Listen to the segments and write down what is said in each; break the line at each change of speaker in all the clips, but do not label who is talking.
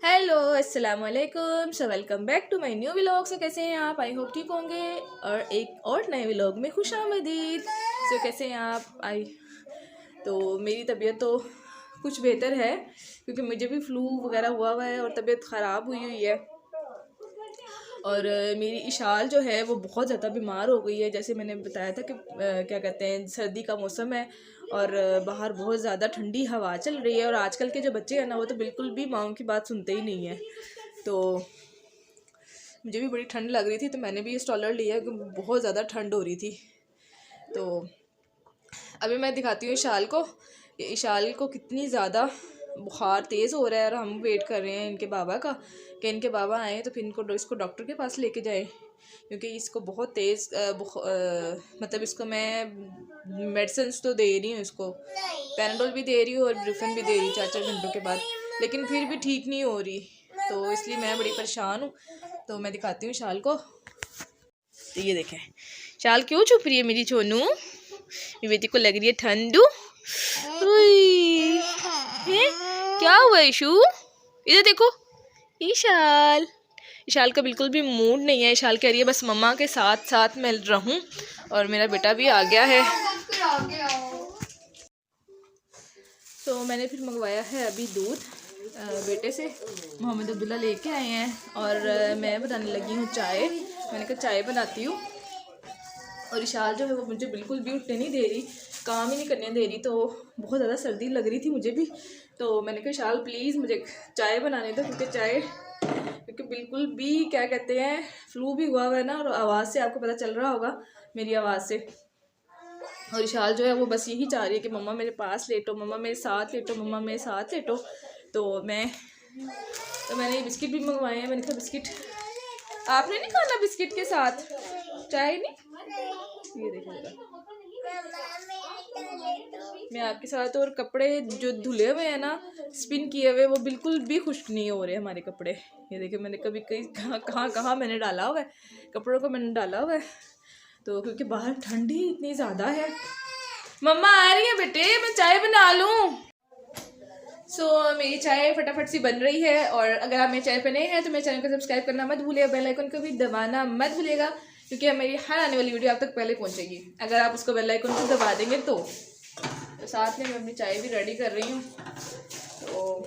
Hello अस्सलाम वालेकुम। So welcome back to my new vlog. So कैसे हैं आप? आई होप ठीक होंगे और एक और नए व्लॉग में खुश आमदीद। सो कैसे हैं आप? तो मेरी तबीयत तो कुछ बेहतर है क्योंकि मुझे भी फ्लू वगैरह हुआ है और तबीयत ख़राब हुई हुई है। और मेरी इशाल जो है वो बहुत ज़्यादा बीमार हो गई है। जैसे मैंने बताया था कि क्या कहते हैं, सर्दी का मौसम है और बाहर बहुत ज़्यादा ठंडी हवा चल रही है। और आजकल के जो बच्चे हैं ना, वो तो बिल्कुल भी माँओं की बात सुनते ही नहीं हैं। तो मुझे भी बड़ी ठंड लग रही थी, तो मैंने भी ये स्टॉलर लिया क्योंकि बहुत ज़्यादा ठंड हो रही थी। तो अभी मैं दिखाती हूँ इशाल को। ये इशाल को कितनी ज़्यादा बुखार तेज़ हो रहा है और हम वेट कर रहे हैं इनके बाबा का कि इनके बाबा आए तो फिर इसको डॉक्टर के पास लेके जाए, क्योंकि इसको बहुत तेज़ मतलब इसको मैं मेडिसिन तो दे रही हूँ, इसको पैनाडोल भी दे रही हूँ और ब्रूफेन भी दे रही हूँ 4-4 घंटों के बाद, लेकिन फिर भी ठीक नहीं हो रही। तो इसलिए मैं बड़ी परेशान हूँ। तो मैं दिखाती हूँ शाल को। तो ये देखें, शाल क्यों छुप रही है मेरी छोनू? मेरी बेटी को लग रही है ठंडू। क्या हुआ इशू? इधर देखो। ईशाल इशाल का बिल्कुल भी मूड नहीं है। इशाल कह रही है बस मम्मा के साथ साथ मैं रहूं। और मेरा बेटा भी आ गया है। तो मैंने फिर मंगवाया है अभी दूध बेटे से। मोहम्मद अब्दुल्ला लेके आए हैं और मैं बनाने लगी हूँ चाय। मैंने कहा चाय बनाती हूँ। और इशाल जो है वो मुझे बिल्कुल भी उठने नहीं दे रही, काम ही नहीं करने दे रही। तो बहुत ज़्यादा सर्दी लग रही थी मुझे भी। तो मैंने कहा इशाल प्लीज़ मुझे चाय बनाने दो, क्योंकि बिल्कुल भी क्या कहते हैं, फ्लू भी हुआ है ना, और आवाज़ से आपको पता चल रहा होगा मेरी आवाज़ से। और इशाल जो है वो बस यही चाह रही है कि मम्मा मेरे पास लेटो, मम्मा मेरे साथ लेटो, मम्मा मेरे साथ लेटो। तो मैंने ये बिस्किट भी मंगवाए हैं। मैंने कहा बिस्किट आपने नहीं खाना बिस्किट के साथ, चाय नहीं। ये देखिएगा मैं आपके साथ। और कपड़े जो धुले हुए हैं ना, स्पिन किए हुए, वो बिल्कुल भी खुश्क नहीं हो रहे हमारे कपड़े। ये देखिए मैंने कभी कहाँ मैंने डाला हुआ है कपड़ों को, मैंने डाला हुआ है। तो क्योंकि बाहर ठंडी इतनी ज़्यादा है। मम्मा आ रही है बेटे, मैं चाय बना लूँ। मेरी चाय फटाफट सी बन रही है। और अगर आप मेरे चैनल पर नए हैं तो मेरे चैनल को सब्सक्राइब करना मत भूलिएगा, बेल आइकन को भी दबाना मत भूलिएगा, क्योंकि मेरी हर आने वाली वीडियो आप तक पहले पहुंचेगी अगर आप उसको बेल आइकन को दबा देंगे। तो साथ में मैं अपनी चाय भी रेडी कर रही हूँ। तो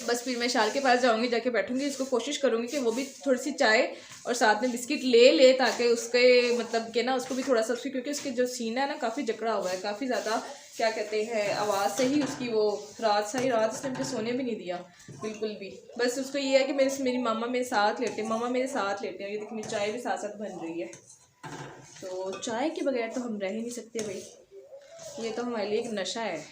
बस फिर मैं शाल के पास जाऊंगी, जाके बैठूंगी, उसको कोशिश करूंगी कि वो भी थोड़ी सी चाय और साथ में बिस्किट ले ताकि उसके मतलब कि ना उसको भी थोड़ा सा उसकी, क्योंकि उसके जो सीना है ना काफ़ी जकड़ा हुआ है, काफ़ी ज़्यादा क्या कहते हैं, आवाज़ से ही उसकी वो सारी रात उसने मुझे सोने भी नहीं दिया बिल्कुल भी। बस उसको ये है कि मेरी मामा मेरे साथ लेटे, मामा मेरे साथ लेटे। और ये देखिए मेरी चाय भी साथ साथ बन रही है। तो चाय के बगैर तो हम रह ही नहीं सकते भाई, ये तो हमारे लिए एक नशा है।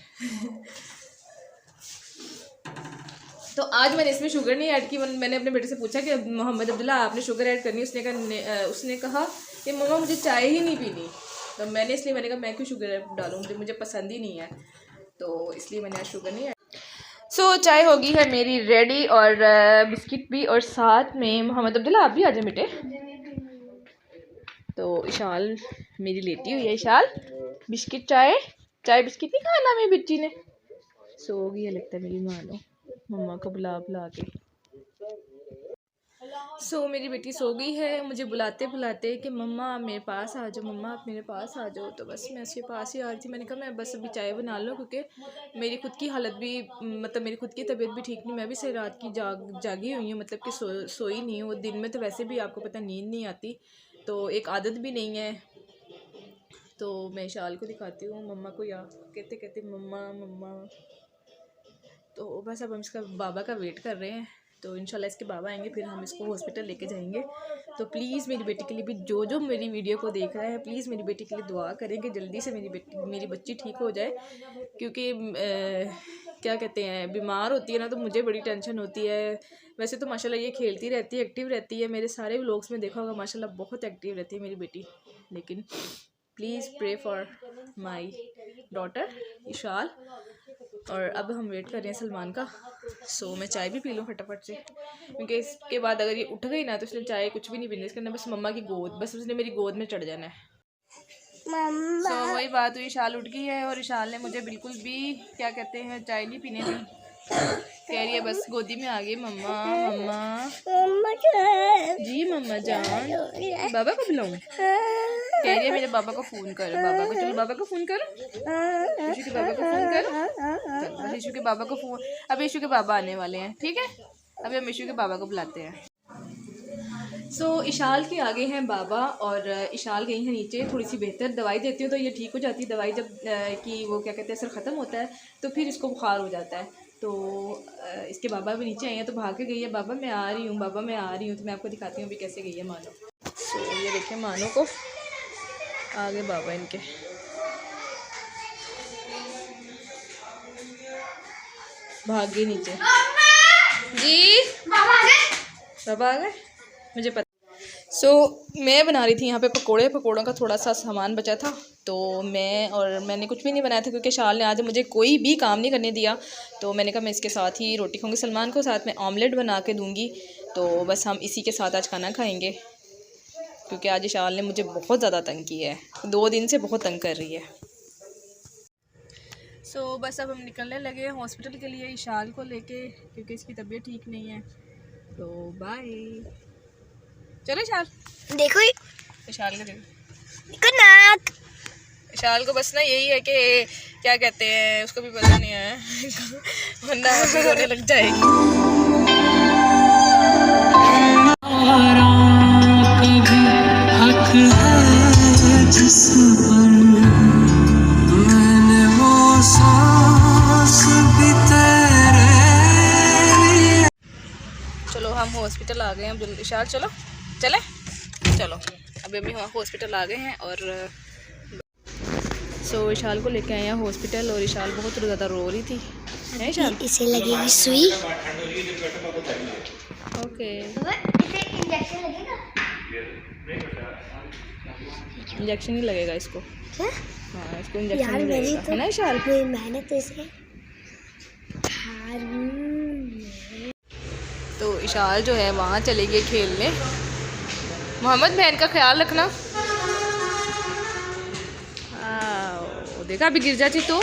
तो आज मैंने इसमें शुगर नहीं ऐड की। मैंने अपने बेटे से पूछा कि मोहम्मद अब्दुल्ला आपने शुगर ऐड करनी? उसने कहा कि मम्मा मुझे चाय ही नहीं पीनी। तो मैंने कहा मैं क्यों शुगर डालूँ, मुझे पसंद ही नहीं है। तो इसलिए मैंने आज शुगर नहीं ऐड। चाय होगी है मेरी रेडी और बिस्किट भी, और साथ में मोहम्मद अब्दुल्ला आप भी आ जाए बेटे। तो इशाल मेरी लेटी हुई है। इशाल बिस्किट चाय बिस्किट नहीं खाना मेरी बच्ची ने। सो गई है लगता है मेरी मानो, मम्मा को बुला के। मेरी बेटी सो गई है, मुझे बुलाते बुलाते कि मम्मा आप मेरे पास आ जाओ, मम्मा आप मेरे पास आ जाओ। तो बस मैं उसके पास ही आ रही थी। मैंने कहा मैं बस अभी चाय बना लूँ, क्योंकि मेरी खुद की हालत भी मतलब मेरी खुद की तबीयत भी ठीक नहीं। मैं भी से रात की जागी हुई हूँ, मतलब कि सोई नहीं हूँ। दिन में तो वैसे भी आपको पता नींद नहीं आती, तो एक आदत भी नहीं है। तो मैं शाल को दिखाती हूँ मम्मा को, या कहते कहते मम्मा मम्मा। तो बस अब हम इसका बाबा का वेट कर रहे हैं। तो इंशाल्लाह इसके बाबा आएंगे फिर हम इसको हॉस्पिटल लेके जाएंगे। तो प्लीज़ मेरी बेटी के लिए भी जो मेरी वीडियो को देख रहा है, प्लीज़ मेरी बेटी के लिए दुआ करें कि जल्दी से मेरी बच्ची ठीक हो जाए। क्योंकि क्या कहते हैं, बीमार होती है ना तो मुझे बड़ी टेंशन होती है। वैसे तो माशाल्लाह ये खेलती रहती है, एक्टिव रहती है, मेरे सारे व्लॉग्स में देखा होगा माशाल्लाह बहुत एक्टिव रहती है मेरी बेटी। लेकिन please pray for my daughter Ishal. और अब हम वेट कर रहे हैं सलमान का। मैं चाय भी पी लूँ फटाफट से, क्योंकि इसके बाद अगर ये उठ गई ना तो इसने चाय कुछ भी नहीं पीनी, इसके बस मम्मा की गोद, बस उसने मेरी गोद में चढ़ जाना है। वही बात हुई, इशाल उठ गई है और इशाल ने मुझे बिल्कुल भी क्या कहते हैं चाय नहीं पीने दी। कह रही है बस गोदी में आ गई मम्मा मम्मा जी मम्मा जान। बाबा को बुलाऊं? कह रही है मेरे बाबा को फ़ोन करो, बाबा को। चलो बाबा को फ़ोन करो, यीशु के बाबा को फ़ोन करो। चलो यीशु के बाबा को फ़ोन, अब यीशु के बाबा आने वाले हैं, ठीक है। अभी हम यीशु के बाबा को बुलाते हैं। सो इशाल के आगे हैं बाबा और इशाल गई है नीचे थोड़ी सी बेहतर दवाई देती हूँ तो ये ठीक हो जाती है। दवाई जब कि वो क्या कहते हैं असर ख़त्म होता है तो फिर इसको बुखार हो जाता है। तो इसके बाबा भी नीचे आए हैं तो भाग के गई है, बाबा मैं आ रही हूँ, बाबा मैं आ रही हूँ। तो मैं आपको दिखाती हूँ अभी कैसे गई है मानो। तो ये देखिए मानो को, आगे बाबा इनके। भाग गई नीचे जी, बाबा आ गए, मुझे पता। सो मैं बना रही थी यहाँ पे पकोड़ों का थोड़ा सा सामान बचा था तो मैंने कुछ भी नहीं बनाया था क्योंकि शाल ने आज मुझे कोई भी काम नहीं करने दिया। तो मैंने कहा मैं इसके साथ ही रोटी खाऊंगी, सलमान को साथ में ऑमलेट बना के दूंगी। तो बस हम इसी के साथ आज खाना खाएंगे क्योंकि आज शाल ने मुझे बहुत ज़्यादा तंग किया है, 2 दिन से बहुत तंग कर रही है। सो बस अब हम निकलने लगे हैं हॉस्पिटल के लिए इशाल को लेके क्योंकि इसकी तबीयत ठीक नहीं है। तो बाय, चलो इशाल
देखो
इशाल को देखो।
Good night.
इशाल को बस ना यही है कि क्या कहते हैं उसको भी पता नहीं है वरना रोने लग जाएगी। चलो हम हॉस्पिटल आ गए हैं, अब इशाल चलो चले चलो। अभी हम हॉस्पिटल आ गए हैं और सो इशाल को लेके आए हैं हॉस्पिटल और इशाल बहुत ज़्यादा रो रही थी। है इशाल?
इसे लगेगी सुई।
ओके,
इसे इंजेक्शन लगेगा?
इंजेक्शन ही लगेगा इसको।
क्या?
हाँ इसको इंजेक्शन
यार
ही
मेरी
लगेगा,
तो
है ना इशाल?
कोई मेहनत तो इसे।
तो इशाल जो है वहाँ चले गए खेलने। मोहम्मद बहन का ख्याल रखना। देखा अभी गिर जाती तो।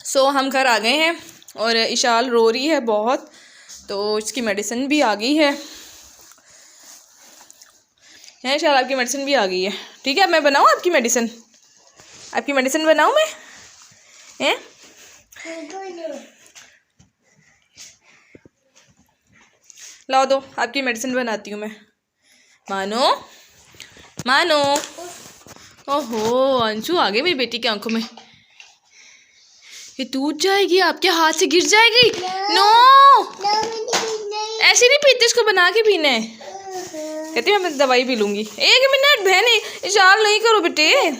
सो हम घर आ गए हैं और इशाल रो रही है बहुत तो इसकी मेडिसिन भी आ गई है इशाल आपकी मेडिसिन भी आ गई है। ठीक है, मैं बनाऊँ आपकी मेडिसिन? आपकी मेडिसिन बनाऊँ मैं? हैं? लाओ दो, आपकी मेडिसिन बनाती हूँ मैं। मानो मानो, ओहो अंशु आ गई मेरी बेटी की आंखों में। ये टूट जाएगी, आपके हाथ से गिर जाएगी। नो ऐसे नहीं पीते, इसको बना के पीना है। कहती हूँ मैं दवाई पी लूंगी। 1 मिनट बहनी, शाल नहीं करो बेटे।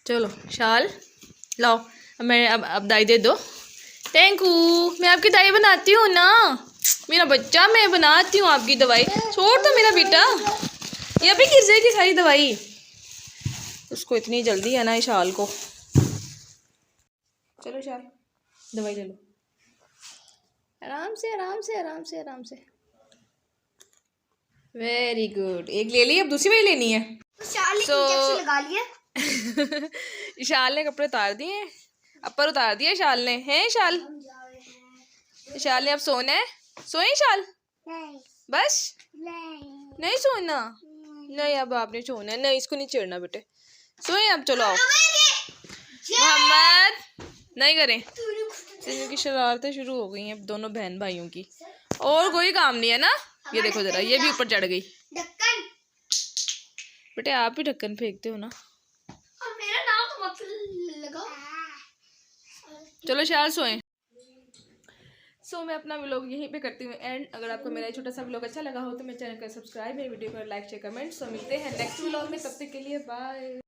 चलो शाल लाओ, मैं अब दाई दे दो। थैंक यू, मैं आपकी दाई बनाती हूँ ना मेरा बच्चा, मैं बनाती हूँ आपकी दवाई। छोड़ दो मेरा बेटा, ये अभी गिर जाएगी सारी दवाई। उसको इतनी जल्दी है ना इशाल को। चलो शाल दवाई ले लो, आराम से आराम से आराम से आराम से। वेरी गुड, एक ले ली, अब दूसरी वाली लेनी है।
इंजेक्शन लगा लिया।
इशाल ने कपड़े उतार दिए, अपर उतार दिया इशाल ने। हैं इशाल? इशाल ने अब सोना है। सोए इशाल? बस नहीं सोना? नहीं अब आपने सोना है। नहीं इसको नहीं छेड़ना बेटे, सोए अब। चलो आओ। मोहम्मद नहीं करें, इनकी शरारतें शुरू हो गई हैं दोनों बहन भाइयों की। और कोई काम नहीं है ना? ये देखो जरा, ये भी ऊपर चढ़ गई। बेटे आप ही ढक्कन फेंकते हो ना।
मेरा नाम तो मत लगाओ।
चलो शाल सोएं। सो मैं अपना व्लॉग यहीं पे करती हूँ एंड। अगर आपको मेरा छोटा सा व्लॉग अच्छा लगा हो तो मेरे चैनल को सब्सक्राइब, मेरे वीडियो को लाइक शेयर कमेंट। सो मिलते हैं नेक्स्ट व्लॉग में, तब तक के लिए बाय।